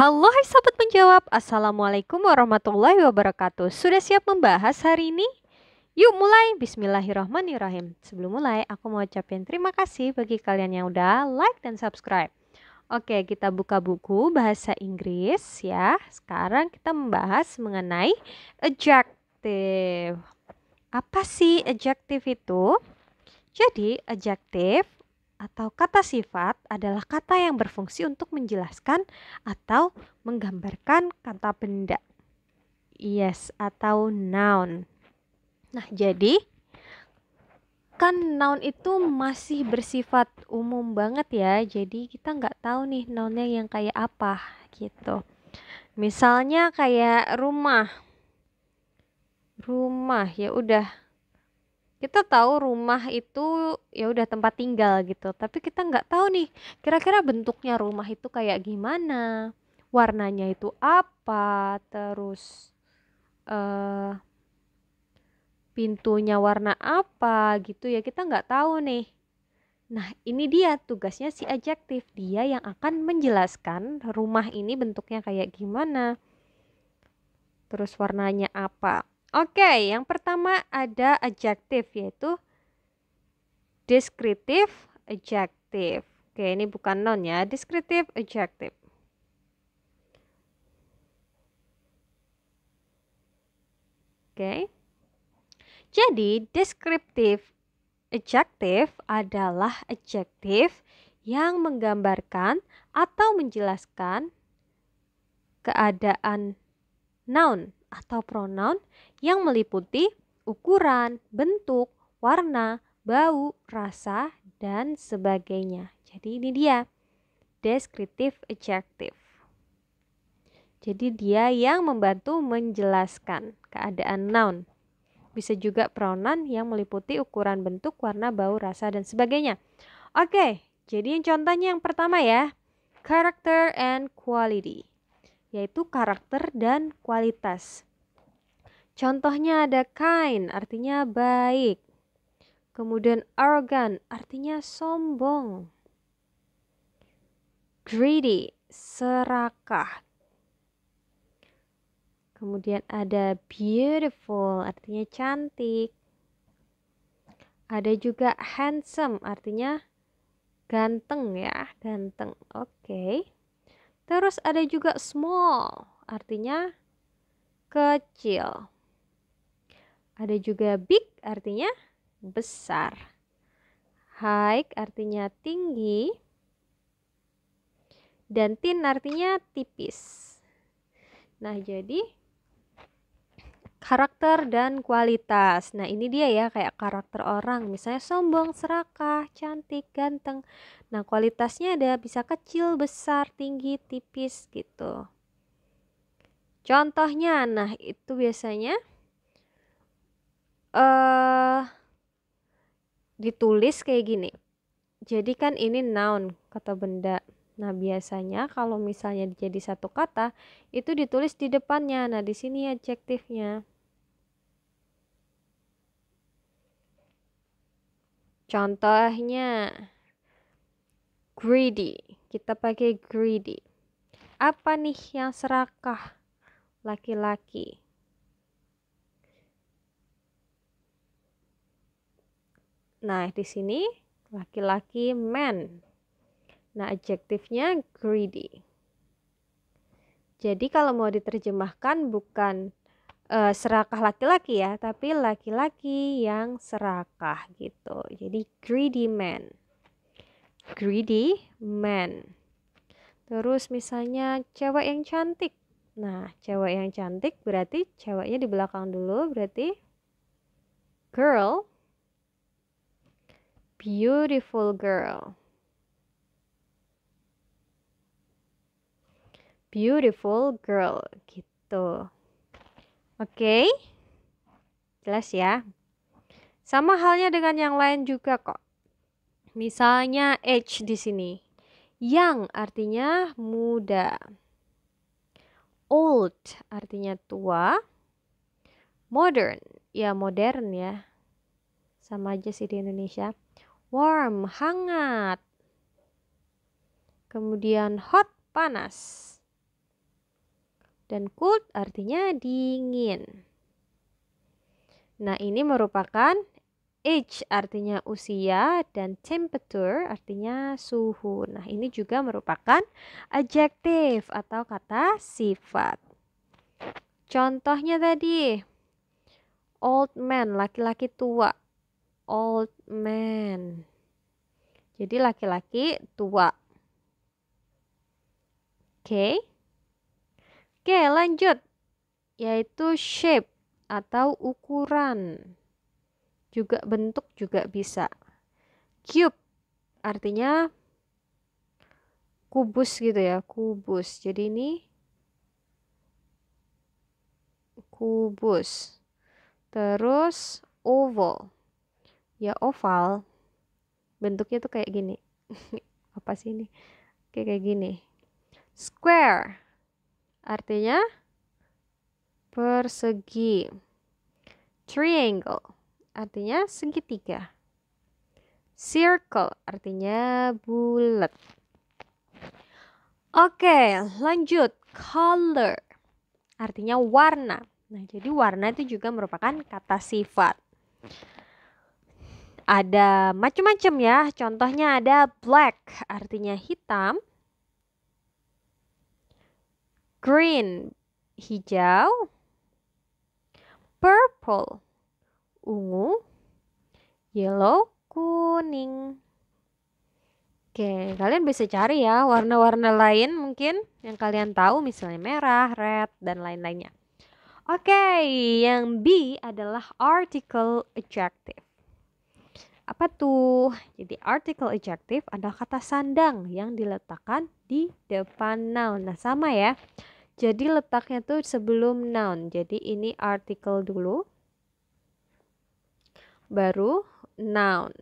Halo hai sobat penjawab, Assalamualaikum warahmatullahi wabarakatuh. Sudah siap membahas hari ini? Yuk mulai, bismillahirrahmanirrahim. Sebelum mulai, aku mau ucapin terima kasih bagi kalian yang udah like dan subscribe. Oke, kita buka buku bahasa Inggris ya. Sekarang kita membahas mengenai adjective. Apa sih adjective itu? Jadi, adjective atau kata sifat adalah kata yang berfungsi untuk menjelaskan atau menggambarkan kata benda. Yes, atau noun. Nah, jadi kan noun itu masih bersifat umum banget ya. Jadi kita nggak tahu nih nounnya yang kayak apa gitu. Misalnya kayak rumah. Rumah ya udah, kita tahu rumah itu ya udah tempat tinggal gitu, tapi kita nggak tahu nih kira-kira bentuknya rumah itu kayak gimana, warnanya itu apa, terus eh pintunya warna apa gitu ya, kita nggak tahu nih. Nah, ini dia tugasnya si adjektif, dia yang akan menjelaskan rumah ini bentuknya kayak gimana, terus warnanya apa. Oke, yang pertama ada adjektif yaitu descriptive adjective. Oke, ini bukan noun ya, descriptive adjective. Oke. Jadi, descriptive adjective adalah adjektif yang menggambarkan atau menjelaskan keadaan noun atau pronoun yang meliputi ukuran, bentuk, warna, bau, rasa, dan sebagainya. Jadi ini dia descriptive adjective. Jadi dia yang membantu menjelaskan keadaan noun. Bisa juga pronoun yang meliputi ukuran, bentuk, warna, bau, rasa, dan sebagainya. Oke, jadi contohnya yang pertama ya, character and quality, yaitu karakter dan kualitas. Contohnya ada kind, artinya baik. Kemudian arrogant, artinya sombong. Greedy, serakah. Kemudian ada beautiful, artinya cantik. Ada juga handsome, artinya ganteng ya, ganteng. Oke. Terus ada juga small, artinya kecil. Ada juga big, artinya besar. High, artinya tinggi. Dan thin, artinya tipis. Nah, jadi karakter dan kualitas. Nah, ini dia ya kayak karakter orang. Misalnya sombong, serakah, cantik, ganteng. Nah, kualitasnya ada bisa kecil, besar, tinggi, tipis gitu. Contohnya, nah itu biasanya ditulis kayak gini. Jadi kan ini noun, kata benda. Nah, biasanya kalau misalnya jadi satu kata, itu ditulis di depannya. Nah, di sini adjektifnya. Contohnya greedy. Kita pakai greedy. Apa nih yang serakah? Laki-laki. Nah, di sini laki-laki man. Nah, adjektifnya greedy. Jadi kalau mau diterjemahkan bukan serakah laki-laki ya, tapi laki-laki yang serakah gitu. Jadi greedy man. Greedy man. Terus misalnya cewek yang cantik. Nah, cewek yang cantik berarti ceweknya di belakang dulu, berarti girl. Beautiful girl. Beautiful girl gitu. Oke. Jelas ya. Sama halnya dengan yang lain juga kok. Misalnya age di sini. Young artinya muda. Old artinya tua. Modern, ya modern ya. Sama aja sih di Indonesia. Warm, hangat. Kemudian hot, panas. Dan cold artinya dingin. Nah, ini merupakan age artinya usia dan temperature artinya suhu. Nah, ini juga merupakan adjektif atau kata sifat. Contohnya tadi, old man, laki-laki tua. Old man. Jadi laki-laki tua. Oke. Oke, lanjut. Yaitu shape atau ukuran. Juga bentuk juga bisa. Cube artinya kubus gitu ya, kubus. Jadi ini kubus. Terus oval. Ya oval. Bentuknya tuh kayak gini. Apa sih ini? Kayak gini. Square artinya persegi. Triangle artinya segitiga. Circle artinya bulat. Oke, lanjut. Color artinya warna. Nah, jadi warna itu juga merupakan kata sifat. Ada macam-macam ya. Contohnya ada black artinya hitam. Green hijau. Purple ungu. Yellow kuning. Oke, kalian bisa cari ya warna-warna lain mungkin yang kalian tahu, misalnya merah, red, dan lain-lainnya. Oke, yang B adalah article adjective. Apa tuh? Jadi article adjective adalah kata sandang yang diletakkan di depan noun. Nah, sama ya. Jadi letaknya tuh sebelum noun. Jadi ini article dulu. Baru noun.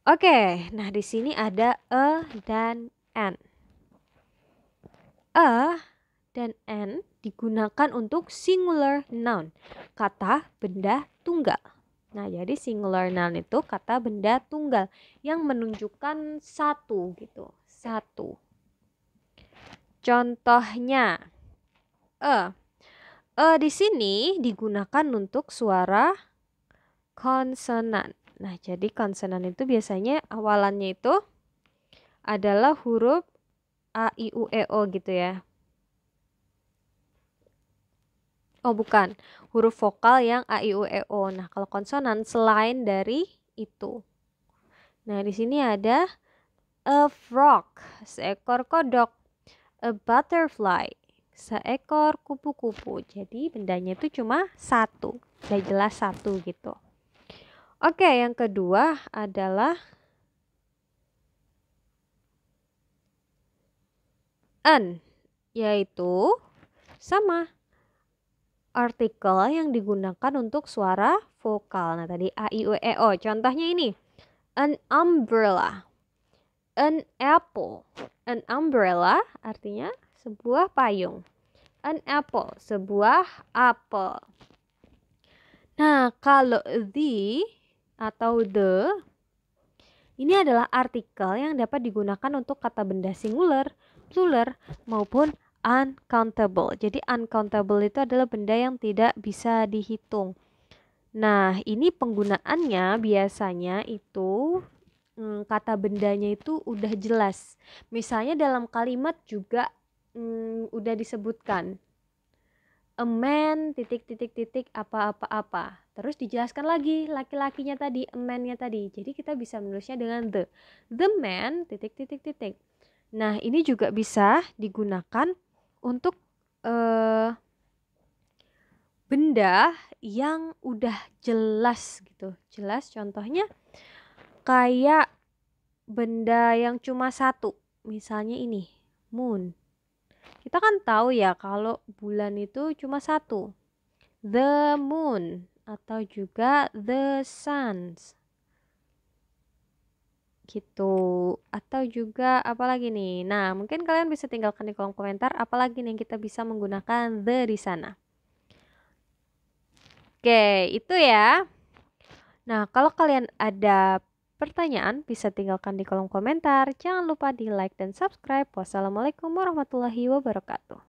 Oke, nah di sini ada a dan an. A dan an digunakan untuk singular noun, kata benda tunggal. Nah, jadi singular noun itu kata benda tunggal yang menunjukkan satu gitu, satu. Contohnya, di sini digunakan untuk suara konsonan. Nah, jadi konsonan itu biasanya awalannya itu adalah huruf A, I, U, E, O gitu ya. Oh, bukan. Huruf vokal yang A, I, U, E, O. Nah, kalau konsonan selain dari itu. Nah, di sini ada a frog, seekor kodok. A butterfly, seekor kupu-kupu. Jadi bendanya itu cuma satu. Udah jelas satu gitu. Oke, yang kedua adalah an, yaitu sama artikel yang digunakan untuk suara vokal. Nah, tadi A, I, U, E, O. Contohnya ini, an umbrella, an apple. An umbrella artinya sebuah payung. An apple, sebuah apel. Nah, kalau the atau the ini adalah artikel yang dapat digunakan untuk kata benda singular, plural, maupun uncountable. Jadi uncountable itu adalah benda yang tidak bisa dihitung. Nah, ini penggunaannya biasanya itu kata bendanya itu udah jelas. Misalnya dalam kalimat juga udah disebutkan. A man titik apa. Terus dijelaskan lagi laki-lakinya tadi, a man-nya tadi. Jadi kita bisa menulisnya dengan the man titik. Nah, ini juga bisa digunakan untuk benda yang udah jelas gitu. Jelas contohnya kayak benda yang cuma satu. Misalnya ini, moon. Kita kan tahu ya kalau bulan itu cuma satu. The moon atau juga the suns. Gitu. Atau juga apalagi nih. Nah, mungkin kalian bisa tinggalkan di kolom komentar apalagi nih yang kita bisa menggunakan the di sana. Oke, itu ya. Nah, kalau kalian ada pertanyaan bisa tinggalkan di kolom komentar. Jangan lupa di like dan subscribe. Wassalamualaikum warahmatullahi wabarakatuh.